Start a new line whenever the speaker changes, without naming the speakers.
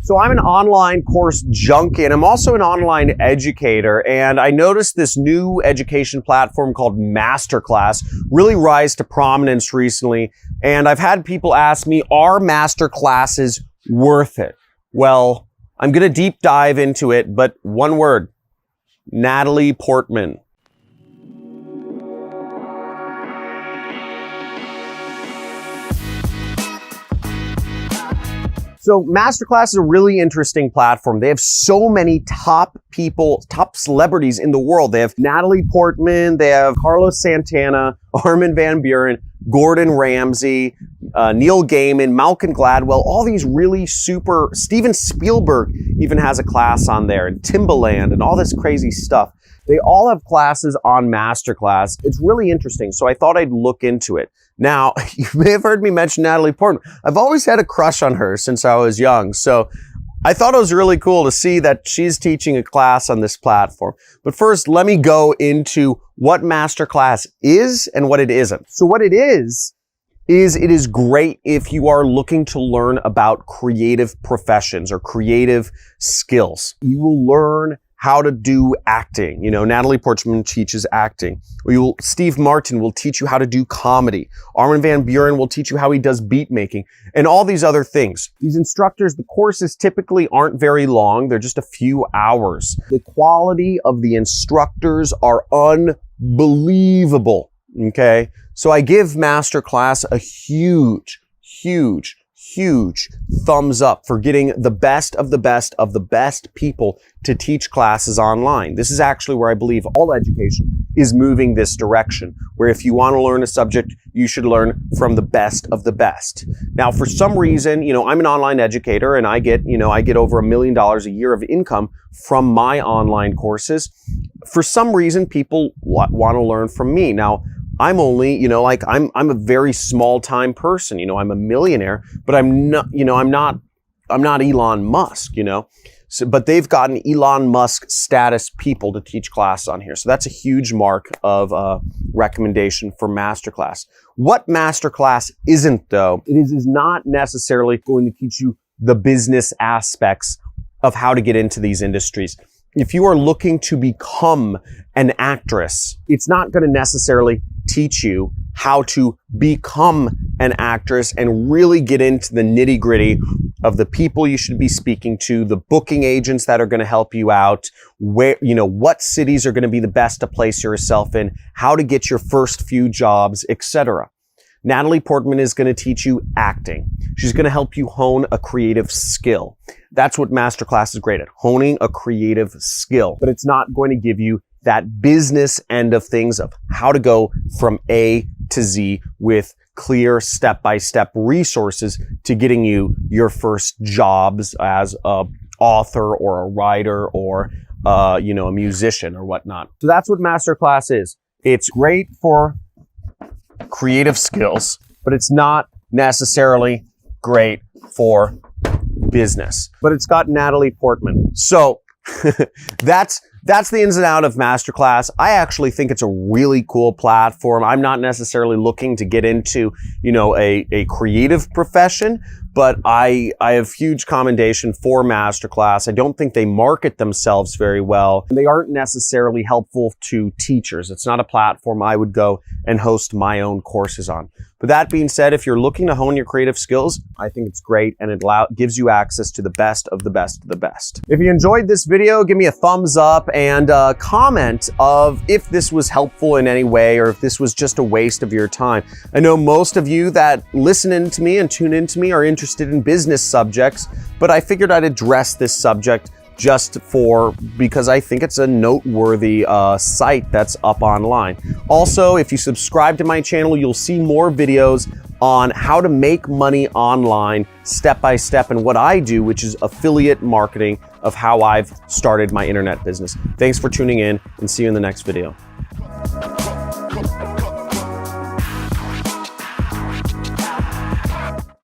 So I'm an online course junkie and I'm also an online educator, and I noticed this new education platform called Masterclass really rise to prominence recently, and I've had people ask me, are Masterclasses worth it? Well, I'm going to deep dive into it, but one word: Natalie Portman. So Masterclass is a really interesting platform. They have so many top people, top celebrities in the world. They have Natalie Portman, they have Carlos Santana, Armin van Buuren, Gordon Ramsay, Neil Gaiman, Malcolm Gladwell, all these really super, Steven Spielberg even has a class on there, and Timbaland and all this crazy stuff. They all have classes on Masterclass. It's really interesting, so I thought I'd look into it. Now, you may have heard me mention Natalie Portman. I've always had a crush on her since I was young, so I thought it was really cool to see that she's teaching a class on this platform. But first, let me go into what Masterclass is and what it isn't. So what it is it is great if you are looking to learn about creative professions or creative skills. You will learn how to do acting. You know, Natalie Portman teaches acting. Steve Martin will teach you how to do comedy. Armin van Buuren will teach you how he does beat making and all these other things. These instructors, the courses typically aren't very long. They're just a few hours. The quality of the instructors are unbelievable. Okay. So I give Masterclass a huge thumbs up for getting the best of the best of the best people to teach classes online. This is actually where I believe all education is moving this direction, where if you want to learn a subject, you should learn from the best of the best. Now, for some reason, you know, I'm an online educator and I get over $1 million a year of income from my online courses. For some reason, people want to learn from me. Now, I'm only, I'm a very small time person, I'm a millionaire, but I'm not Elon Musk, So, but they've gotten Elon Musk status people to teach class on here. So that's a huge mark of recommendation for Masterclass. What Masterclass isn't, though, it is not necessarily going to teach you the business aspects of how to get into these industries. If you are looking to become an actress, it's not going to necessarily teach you how to become an actress and really get into the nitty-gritty of the people you should be speaking to, the booking agents that are going to help you out, where, what cities are going to be the best to place yourself in, how to get your first few jobs, etc. Natalie Portman is going to teach you acting. She's going to help you hone a creative skill. That's what Masterclass is great at, honing a creative skill. But it's not going to give you that business end of things of how to go from A to Z with clear step-by-step resources to getting you your first jobs as a author or a writer or, a musician or whatnot. So that's what Masterclass is. It's great for creative skills, but it's not necessarily great for business. But it's got Natalie Portman. So that's the ins and outs of Masterclass. I actually think it's a really cool platform. I'm not necessarily looking to get into, a creative profession, but I have huge commendation for Masterclass. I don't think they market themselves very well. They aren't necessarily helpful to teachers. It's not a platform I would go and host my own courses on. But that being said, if you're looking to hone your creative skills, I think it's great and it gives you access to the best of the best of the best. If you enjoyed this video, give me a thumbs up and comment of if this was helpful in any way or if this was just a waste of your time. I know most of you that listen in to me and tune into me are interested in business subjects, but I figured I'd address this subject because I think it's a noteworthy site that's up online. Also, if you subscribe to my channel, you'll see more videos on how to make money online step by step and what I do, which is affiliate marketing of how I've started my internet business. Thanks for tuning in and see you in the next video.